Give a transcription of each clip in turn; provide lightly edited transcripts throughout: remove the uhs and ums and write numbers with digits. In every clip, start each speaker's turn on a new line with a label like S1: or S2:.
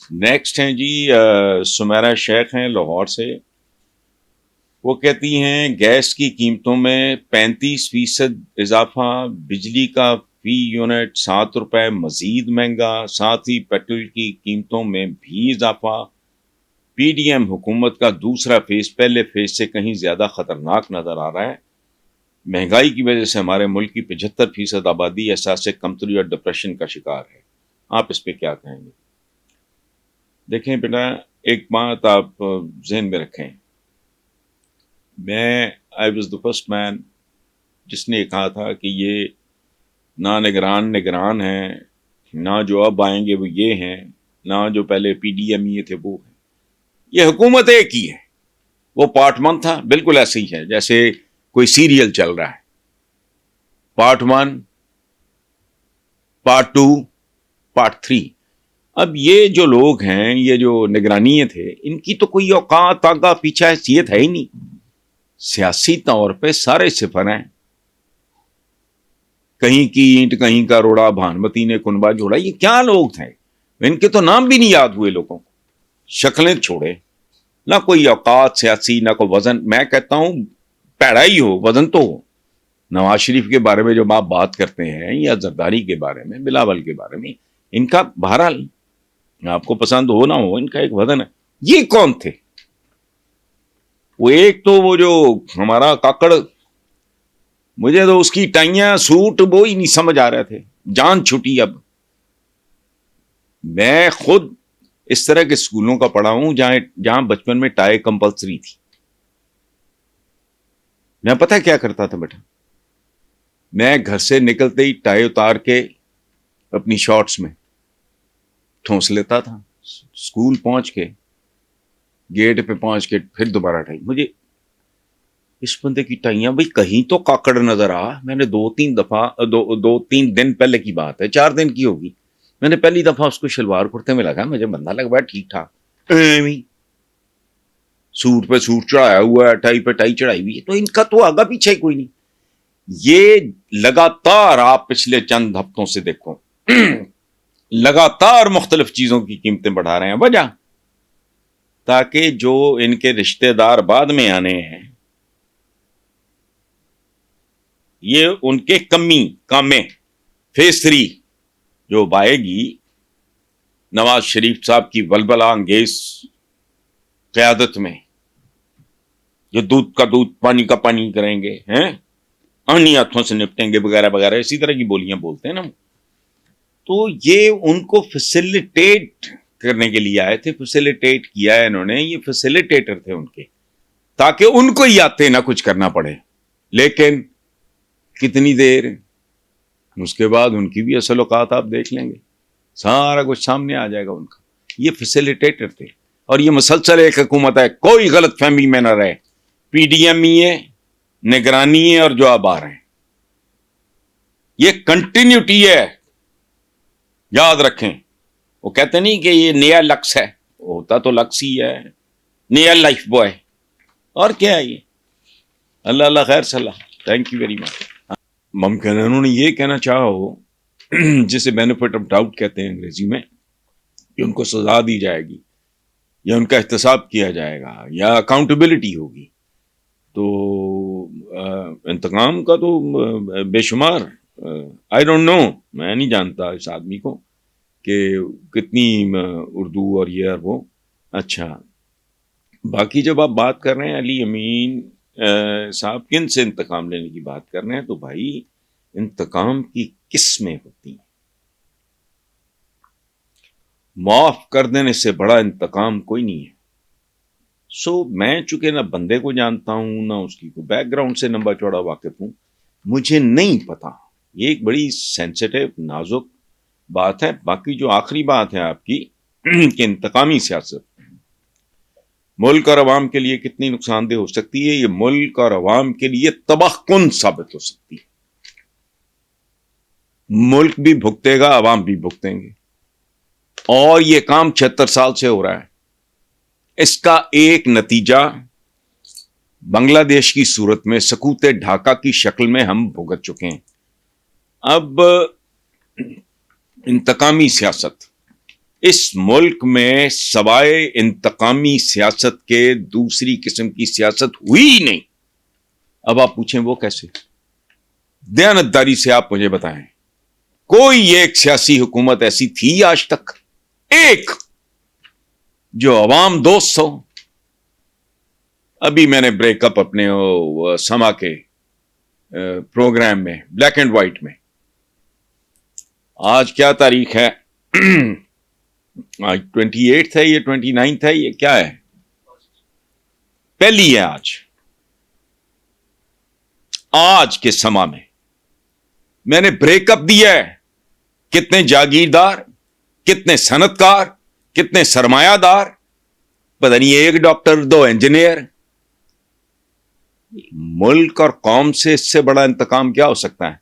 S1: Next ہیں جی سمیرہ شیخ ہیں لاہور سے. وہ کہتی ہیں گیس کی قیمتوں میں 35% اضافہ، بجلی کا فی یونٹ 7 روپے مزید مہنگا، ساتھ ہی پیٹرول کی قیمتوں میں بھی اضافہ. پی ڈی ایم حکومت کا دوسرا فیز پہلے فیز سے کہیں زیادہ خطرناک نظر آ رہا ہے. مہنگائی کی وجہ سے ہمارے ملک کی 75% آبادی احساس کمتری اور ڈپریشن کا شکار ہے. آپ اس پہ کیا کہیں گے؟ دیکھیں بیٹا، ایک بات آپ ذہن میں رکھیں. آئی واز دا فرسٹ مین جس نے کہا تھا کہ یہ نہ نگران ہیں، نہ جو اب آئیں گے وہ یہ ہیں، نہ جو پہلے پی ڈی ایم یہ تھے وہ ہیں. یہ حکومت ایک ہی ہے. وہ پارٹ 1 تھا، بالکل ایسے ہی ہے جیسے کوئی سیریل چل رہا ہے. Part 1، part 2، part 3. اب یہ جو لوگ ہیں، یہ جو نگرانی تھے، ان کی تو کوئی اوقات آگا پیچھا حیثیت ہے ہی نہیں. سیاسی طور پہ سارے صفر ہیں. کہیں کی اینٹ کہیں کا روڑا، بھانمتی نے کنبا جوڑا. یہ کیا لوگ تھے؟ ان کے تو نام بھی نہیں یاد ہوئے لوگوں کو. شکلیں چھوڑے، نہ کوئی اوقات سیاسی، نہ کوئی وزن. میں کہتا ہوں پیڑا ہی ہو، وزن تو ہو. نواز شریف کے بارے میں جو آپ بات کرتے ہیں، یا زرداری کے بارے میں، بلاول کے بارے میں، ان کا بہرحال آپ کو پسند ہو نہ ہو، ان کا ایک وزن ہے. یہ کون تھے؟ وہ ایک تو وہ جو ہمارا کاکڑ، مجھے تو اس کی ٹائیاں سوٹ وہ ہی نہیں سمجھ آ رہے تھے. جان چھٹی. اب میں خود اس طرح کے اسکولوں کا پڑھا ہوں جہاں بچپن میں ٹائی کمپلسری تھی. میں پتہ کیا کرتا تھا بیٹا؟ میں گھر سے نکلتے ہی ٹائی اتار کے اپنی شارٹس میں ٹھونس لیتا تھا. اسکول پہنچ کے گیٹ پہ پہنچ کے پھر دوبارہ ٹائی. مجھے اس بندے کی ٹائیاں بھائی کہیں تو کاکڑ نظر آ. میں نے 2-3 دن پہلے کی بات ہے، 4 دن کی ہوگی، میں نے پہلی دفعہ اس کو شلوار کرتے میں لگا. مجھے بندہ لگ رہا ہے ٹھیک ٹھاک، سوٹ پہ سوٹ چڑھایا ہوا ہے، ٹائی پہ ٹائی چڑھائی ہوئی ہے. تو ان کا تو آگا پیچھے ہی کوئی نہیں. یہ لگاتار آپ پچھلے چند ہفتوں سے دیکھو لگاتار مختلف چیزوں کی قیمتیں بڑھا رہے ہیں. وجہ تاکہ جو ان کے رشتہ دار بعد میں آنے ہیں، یہ ان کے کامیں فیز 3 جو بائے گی نواز شریف صاحب کی ولولہ انگیز قیادت میں، جو دودھ کا دودھ پانی کا پانی کریں گے، ہیں آنی ہاتھوں سے نپٹیں گے وغیرہ وغیرہ، اسی طرح کی بولیاں بولتے ہیں نا. تو یہ ان کو فیسیلیٹیٹ کرنے کے لیے آئے تھے. فیسیلیٹیٹ کیا ہے انہوں نے، یہ فیسیلیٹیٹر تھے ان کے، تاکہ ان کو ہی آتے نہ کچھ کرنا پڑے. لیکن کتنی دیر، اس کے بعد ان کی بھی اصل اوقات آپ دیکھ لیں گے، سارا کچھ سامنے آ جائے گا ان کا. یہ فیسیلیٹیٹر تھے. اور یہ مسلسل ایک حکومت ہے، کوئی غلط فہمی میں نہ رہے. پی ڈی ایم ہی ہے، نگرانی ہے، اور جو اب آ رہے ہیں یہ کنٹینیوٹی ہے. یاد رکھیں، وہ کہتے نہیں کہ یہ نیا لکس ہے، ہوتا تو لکس ہی ہے، نیا لائف بوائے. اور کیا ہے یہ؟ اللہ اللہ خیر صلاح. Thank you very much. ممکن ہے انہوں نے یہ کہنا چاہا ہو جسے بینیفٹ آف ڈاؤٹ کہتے ہیں انگریزی میں، کہ ان کو سزا دی جائے گی، یا ان کا احتساب کیا جائے گا، یا اکاؤنٹیبلٹی ہوگی. تو انتقام کا تو بے شمار، آئی ڈونٹ نو، میں نہیں جانتا اس آدمی کو کہ کتنی اردو اور یہ اور وہ. اچھا، باقی جب آپ بات کر رہے ہیں علی امین صاحب کن سے انتقام لینے کی بات کر رہے ہیں، تو بھائی انتقام کی قسمیں ہوتی ہیں. معاف کر دینے سے بڑا انتقام کوئی نہیں ہے. میں چونکہ نہ بندے کو جانتا ہوں، نہ اس کی کوئی بیک گراؤنڈ سے لمبا چوڑا واقف ہوں، مجھے نہیں پتا. یہ ایک بڑی سینسیٹیو نازک بات ہے. باقی جو آخری بات ہے آپ کی کہ انتقامی سیاست ملک اور عوام کے لیے کتنی نقصان دہ ہو سکتی ہے، یہ ملک اور عوام کے لیے تباہ کن ثابت ہو سکتی ہے. ملک بھی بھگتے گا، عوام بھی بھگتیں گے. اور یہ کام 76 سال سے ہو رہا ہے. اس کا ایک نتیجہ بنگلہ دیش کی صورت میں سکوت ڈھاکہ کی شکل میں ہم بھگت چکے ہیں. اب انتقامی سیاست اس ملک میں سوائے انتقامی سیاست کے دوسری قسم کی سیاست ہوئی ہی نہیں. اب آپ پوچھیں وہ کیسے؟ دیانتداری سے آپ مجھے بتائیں کوئی ایک سیاسی حکومت ایسی تھی آج تک ایک جو عوام دوست ہو؟ ابھی میں نے بریک اپ اپنے سما کے پروگرام میں بلیک اینڈ وائٹ میں، آج کیا تاریخ ہے؟ آج 28 ہے یہ 29 ہے یہ کیا ہے؟ پہلی ہے آج کے سما میں نے بریک اپ دیا ہے. کتنے جاگیردار، کتنے صنعتکار، کتنے سرمایہ دار، پتہ نہیں ایک ڈاکٹر، 2 انجینئر. ملک اور قوم سے اس سے بڑا انتقام کیا ہو سکتا ہے؟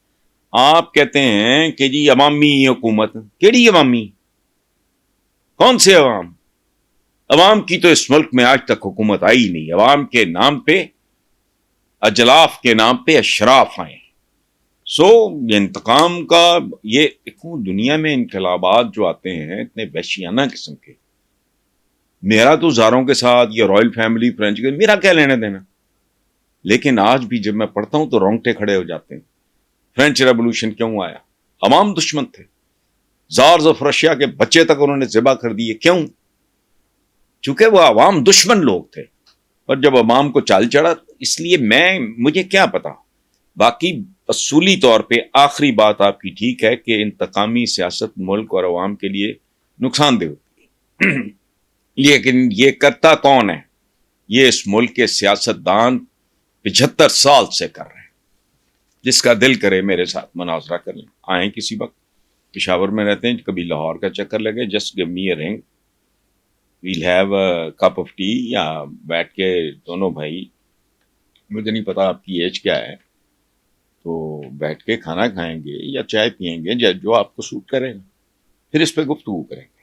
S1: آپ کہتے ہیں کہ جی عوامی حکومت، کیڑی عوامی؟ کون سے عوام؟ عوام کی تو اس ملک میں آج تک حکومت آئی نہیں. عوام کے نام پہ، اجلاف کے نام پہ اشراف آئے. انتقام کا یہ دنیا میں انقلابات جو آتے ہیں اتنے وحشیانہ قسم کے، میرا تو زاروں کے ساتھ یہ رائل فیملی فرینچ کے میرا کیا لینا دینا، لیکن آج بھی جب میں پڑھتا ہوں تو رونگٹے کھڑے ہو جاتے ہیں. فرینچ ریولوشن کیوں آیا؟ عوام دشمن تھے. زارز آف رشیا کے بچے تک انہوں نے ذبح کر دیے. کیوں؟ چونکہ وہ عوام دشمن لوگ تھے. اور جب عوام کو چال چڑھا، اس لیے مجھے کیا پتا. باقی اصولی طور پہ آخری بات آپ کی ٹھیک ہے کہ انتقامی سیاست ملک اور عوام کے لیے نقصان دہ ہوتی ہے. لیکن یہ کرتا کون ہے؟ یہ اس ملک کے سیاستدان 75 سال سے کر رہے ہیں. جس کا دل کرے میرے ساتھ مناظرہ کر لیں، آئیں کسی وقت. پشاور میں رہتے ہیں، کبھی لاہور کا چکر لگے، just give me a ring, we'll have a cup of tea, یا بیٹھ کے دونوں بھائی، مجھے نہیں پتا آپ کی ایج کیا ہے، تو بیٹھ کے کھانا کھائیں گے یا چائے پیئیں گے، جو آپ کو سوٹ کرے گا، پھر اس پہ گفتگو کریں گے.